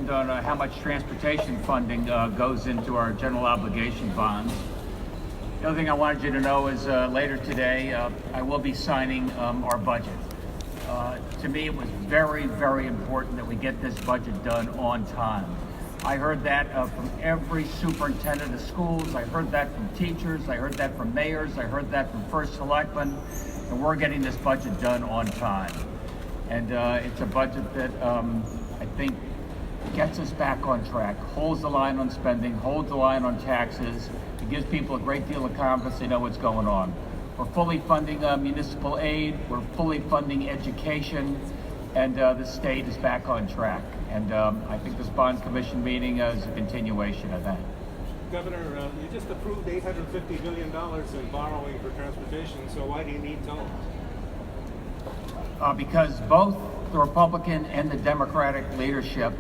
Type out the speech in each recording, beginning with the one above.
questioned on how much transportation funding goes into our general obligation bonds. The other thing I wanted you to know is later today, I will be signing our budget. To me, it was very, very important that we get this budget done on time. I heard that from every superintendent of schools. I heard that from teachers. I heard that from mayors. I heard that from first selectmen. And we're getting this budget done on time. And it's a budget that I think gets us back on track, holds the line on spending, holds the line on taxes. It gives people a great deal of confidence. They know what's going on. We're fully funding municipal aid. We're fully funding education. And the state is back on track. And I think this bond commission meeting is a continuation of that. Governor, you just approved $850 million in borrowing for transportation, so why do you need tolls? Because both the Republican and the Democratic leadership,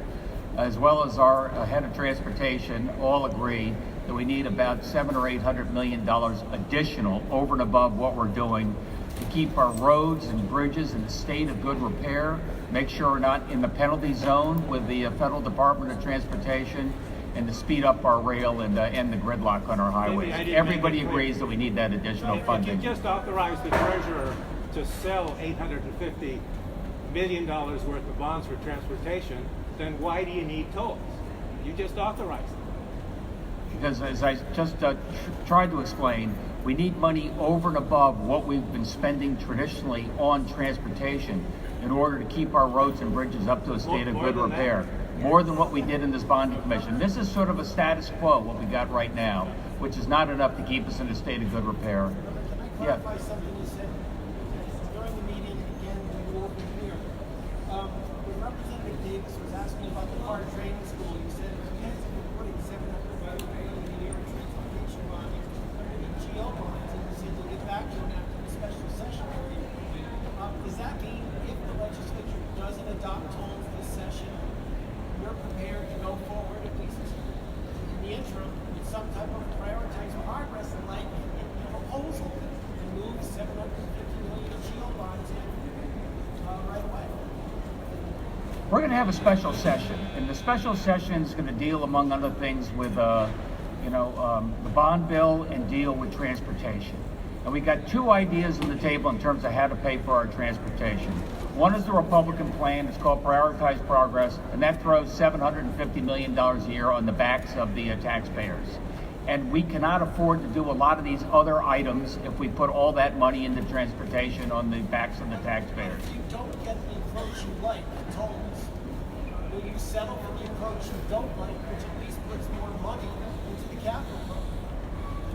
as well as our head of transportation, all agree that we need about $700 or $800 million additional over and above what we're doing to keep our roads and bridges in a state of good repair, make sure we're not in the penalty zone with the Federal Department of Transportation, and to speed up our rail and end the gridlock on our highways. Everybody agrees that we need that additional funding. If you just authorized the treasurer to sell $850 million worth of bonds for transportation, then why do you need tolls? You just authorized it. Because as I just tried to explain, we need money over and above what we've been spending traditionally on transportation in order to keep our roads and bridges up to a state of good repair. More than what we did in this bonding commission. This is sort of a status quo, what we got right now, which is not enough to keep us in a state of good repair. Yeah. Something you said during the meeting, again, when you opened here. When Representative Davis was asking about the car training school, you said you guys have been putting $700 million a year in transportation bonding and GL bonds, and you said you'll get back to it after the special session. Does that mean if the legislature doesn't adopt tolls this session, you're prepared to go forward, at least in the interim, with some type of prioritized progress, like a proposal to move $750 million GL bonds in right away? We're going to have a special session, and the special session is going to deal, among other things, with the bond bill and deal with transportation. And we got two ideas on the table in terms of how to pay for our transportation. One is the Republican plan. It's called Prioritized Progress, and that throws $750 million a year on the backs of the taxpayers. And we cannot afford to do a lot of these other items if we put all that money into transportation on the backs of the taxpayers. If you don't get the approach you like, the tolls, will you settle for the approach you don't like, which at least puts more money into the capital fund?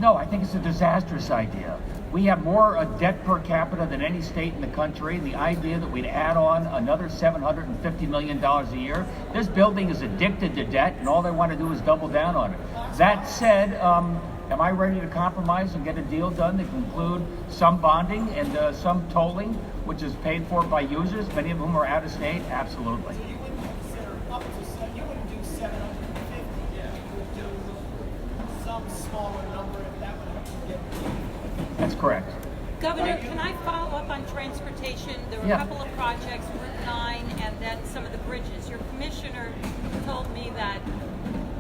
No, I think it's a disastrous idea. We have more debt per capita than any state in the country. The idea that we'd add on another $750 million a year, this building is addicted to debt, and all they want to do is double down on it. That said, am I ready to compromise and get a deal done that can include some bonding and some tolling, which is paid for by users, many of whom are out of state? Absolutely. So you wouldn't consider up to you wouldn't do 750. You would do some smaller number if that would get. That's correct. Governor, can I follow up on transportation? There were a couple of projects, Route 9 and then some of the bridges. Your commissioner told me that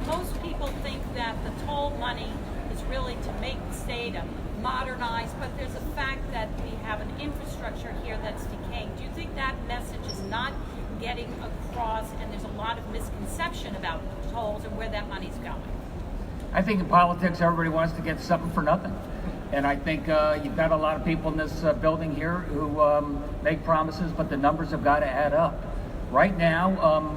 most people think that the toll money is really to make the state modernize, but there's a fact that we have an infrastructure here that's decaying. Do you think that message is not getting across, and there's a lot of misconception about tolls and where that money's going? I think in politics, everybody wants to get something for nothing. And I think you've got a lot of people in this building here who make promises, but the numbers have got to add up. Right now,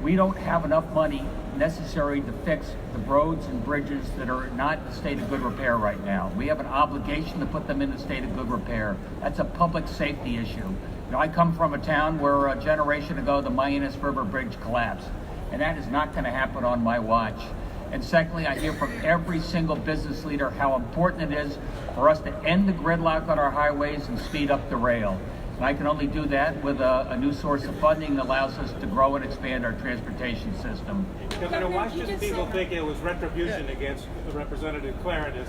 we don't have enough money necessary to fix the roads and bridges that are not in a state of good repair right now. We have an obligation to put them in a state of good repair. That's a public safety issue. I come from a town where a generation ago the Mianus River Bridge collapsed, and that is not going to happen on my watch. And secondly, I hear from every single business leader how important it is for us to end the gridlock on our highways and speed up the rail. And I can only do that with a new source of funding that allows us to grow and expand our transportation system. Governor, why should people think it was retribution against Representative Claridis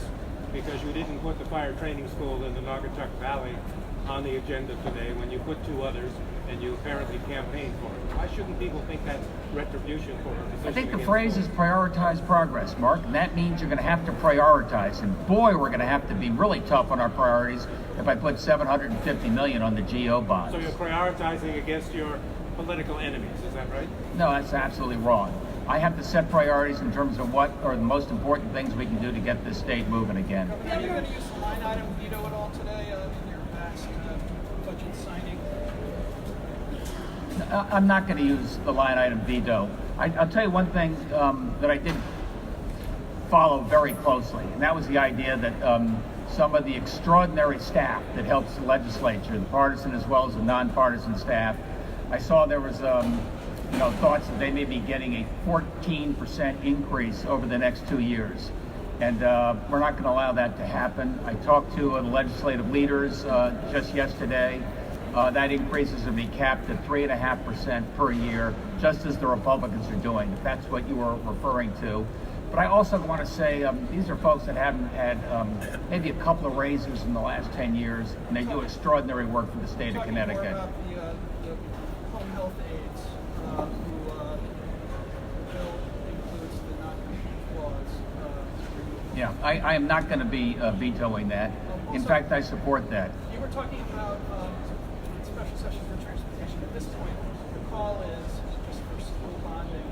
because you didn't put the fire training school in the Naugatuck Valley on the agenda today when you put two others and you apparently campaigned for it? Why shouldn't people think that's retribution for a position? I think the against phrase Ford? is prioritize progress, Mark, and that means you're going to have to prioritize. And boy, we're going to have to be really tough on our priorities if I put $750 million on the GO bonds. So you're prioritizing against your political enemies, is that right? No, that's absolutely wrong. I have to set priorities in terms of what are the most important things we can do to get this state moving again. Are you going to use the line item veto at all today in your past budget signing? I'm not going to use the line item veto. I'll tell you one thing that I did follow very closely, and that was the idea that some of the extraordinary staff that helps the legislature, the partisan as well as the nonpartisan staff, I saw there was thoughts that they may be getting a 14% increase over the next 2 years. And we're not going to allow that to happen. I talked to the legislative leaders just yesterday. That increase is going to be capped at 3.5% per year, just as the Republicans are doing, if that's what you were referring to. But I also want to say these are folks that haven't had maybe a couple of raises in the last 10 years, and they do extraordinary work for the state of Connecticut. Talking more about the home health aides who the bill includes the non-compete clause. Yeah, I am not going to be vetoing that. In Also, fact, I support that. You were talking about special session for transportation. At this point, the call is just for school bonding,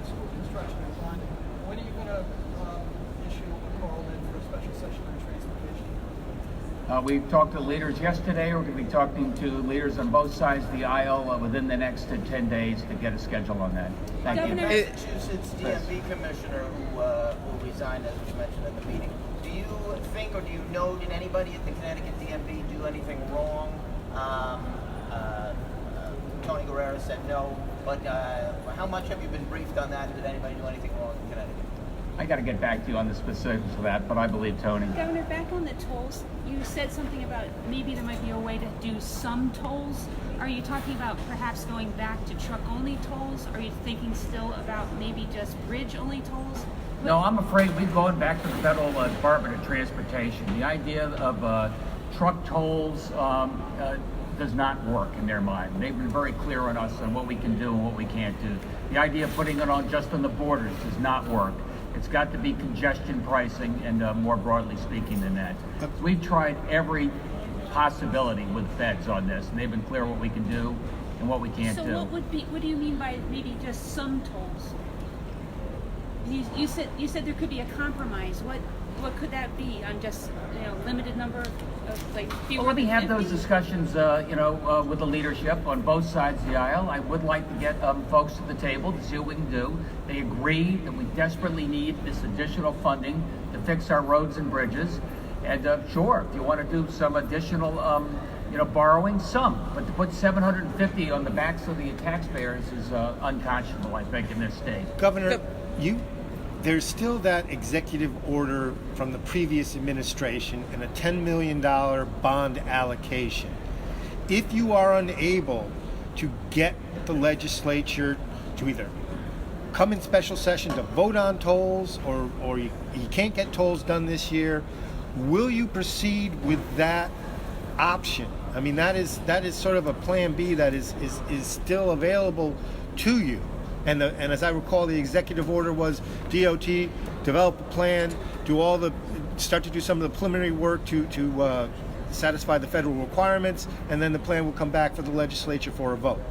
school construction and bonding. When are you going to issue a call then for a special session on transportation? We talked to leaders yesterday. We're going to be talking to leaders on both sides of the aisle within the next 10 days to get a schedule on that. Thank you. Governor- Massachusetts DMV commissioner who resigned, as was mentioned in the meeting. Do you think, or do you know, did anybody at the Connecticut DMV do anything wrong? Tony Guerrero said no, but how much have you been briefed on that? Did anybody do anything wrong in Connecticut? I got to get back to you on the specifics of that, but I believe Tony. Governor, back on the tolls, you said something about maybe there might be a way to do some tolls. Are you talking about perhaps going back to truck-only tolls? Are you thinking still about maybe just bridge-only tolls? No, I'm afraid we've gone back to the Federal Department of Transportation. The idea of truck tolls does not work in their mind. They've been very clear on us on what we can do and what we can't do. The idea of putting it on just on the borders does not work. It's got to be congestion pricing and more broadly speaking than that. We've tried every possibility with feds on this, and they've been clear what we can do and what we can't So do. what do you mean by maybe just some tolls? You said there could be a compromise. What could that be on just limited number of like fewer Well, let me than have 50? those discussions, with the leadership on both sides of the aisle. I would like to get folks to the table to see what we can do. They agree that we desperately need this additional funding to fix our roads and bridges. And sure, if you want to do some additional, borrowing, some. But to put $750 on the backs of the taxpayers is unconscionable, I think, in this state. Governor, there's still that executive order from the previous administration and a $10 million bond allocation. If you are unable to get the legislature to either come in special session to vote on tolls or you can't get tolls done this year, will you proceed with that option? I mean, that is sort of a plan B that is still available to you. And as I recall, the executive order was DOT develop a plan, start to do some of the preliminary work to satisfy the federal requirements, and then the plan will come back for the legislature for a vote.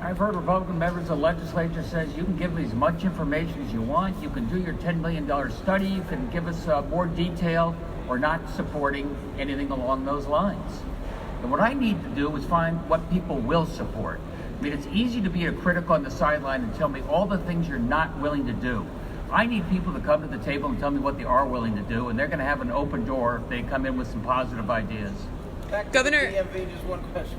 I've heard Republican members of the legislature says you can give me as much information as you want. You can do your $10 million study. You can give us more detail. We're not supporting anything along those lines. And what I need to do is find what people will support. I mean, it's easy to be a critic on the sideline and tell me all the things you're not willing to do. I need people to come to the table and tell me what they are willing to do, and they're going to have an open door if they come in with some positive ideas. Back to Governor- the DMV, just one question.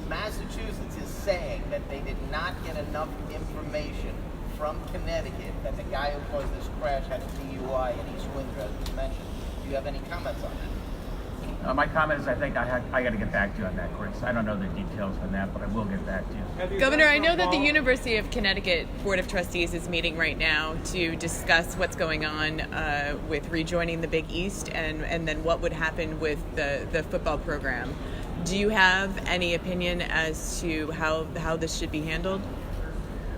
Massachusetts is saying that they did not get enough information from Connecticut that the guy who caused this crash had a DUI in East Windsor, as was mentioned. Do you have any comments on that? My comment is I think I got to get back to you on that, Chris. I don't know the details on that, but I will get back to you. Have you Governor, heard I know from that the Paul? University of Connecticut Board of Trustees is meeting right now to discuss what's going on with rejoining the Big East and then what would happen with the football program. Do you have any opinion as to how this should be handled?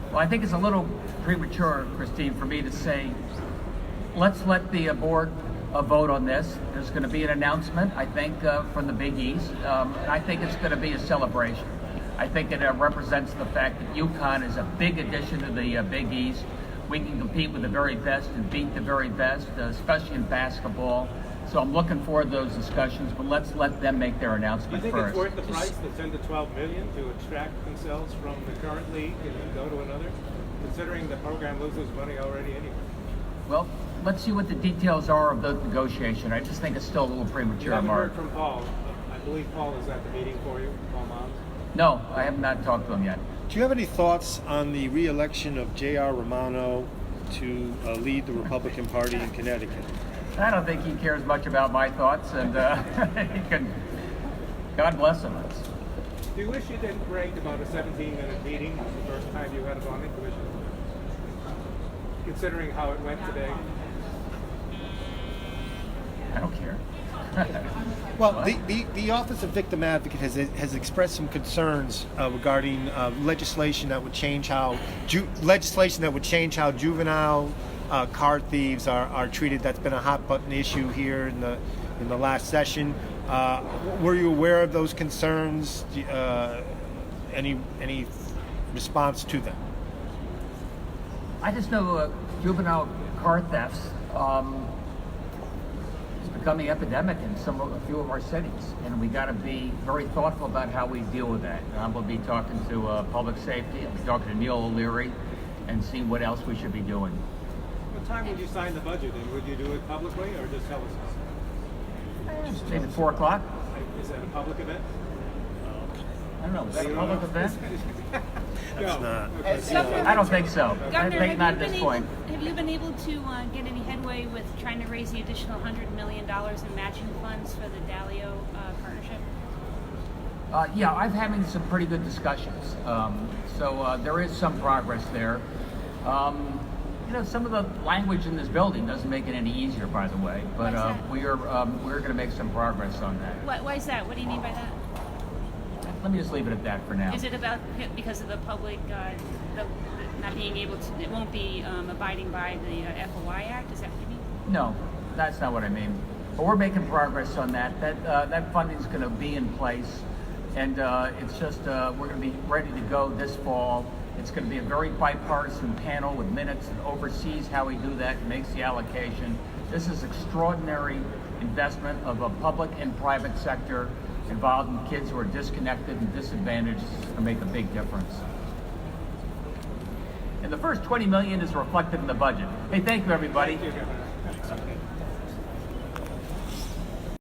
Well, I think it's a little premature, Christine, for me to say, let's let the board vote on this. There's going to be an announcement, I think, from the Big East, and I think it's going to be a celebration. I think it represents the fact that UConn is a big addition to the Big East. We can compete with the very best and beat the very best, especially in basketball. So I'm looking forward to those discussions, but let's let them make their Do you announcement think first. it's worth the price, the 10 to 12 million, to extract themselves from the current league and then go to another, considering the program loses money already anyway? Well, let's see what the details are of the negotiation. I just think it's still a little You premature, haven't Mark. heard from Paul. I believe Paul is at the meeting for you, Paul Mons. No, I have not talked to him yet. Do you have any thoughts on the re-election of J.R. Romano to lead the Republican Party in Connecticut? I don't think he cares much about my thoughts, and he can. God bless him. Do you wish you didn't break about a 17-minute meeting the first time you had a bonding commission? Considering how it went today. I don't care. Well, the Office of Victim Advocate has expressed some concerns regarding legislation that would change how juvenile car thieves are treated. That's been a hot button issue here in the last session. Were you aware of those concerns? Any response to them? I just know juvenile car thefts is becoming epidemic in a few of our cities, and we got to be very thoughtful about how we deal with that. I'm going to be talking to public safety. I'll be talking to Neil O'Leary, and see what else we should be doing. What time would you sign the budget, and would you do it publicly or just tell us? Maybe 4 o'clock. Is that a public event? I don't know. Is that a public event? That's not. I don't think so. I Governor, think not at have this you point. been able to get any headway with trying to raise the additional $100 million in matching funds for the Dalio partnership? Yeah, I'm having some pretty good discussions. So there is some progress there. Some of the language in this building doesn't make it any easier, by the way. But Why is that? we're going to make some progress on that. Why is that? What do you mean by that? Let me just leave it at that for now. Is it about because of the public the not being able to? It won't be abiding by the FOI Act. Is that what you mean? No, that's not what I mean. But we're making progress on that. That funding is going to be in place, and it's just we're going to be ready to go this fall. It's going to be a very bipartisan panel with minutes that oversees how we do that and makes the allocation. This is extraordinary investment of a public and private sector involved in kids who are disconnected and disadvantaged to make a big difference. And the first $20 million is reflected in the budget. Hey, thank you, everybody. Thank you, Governor.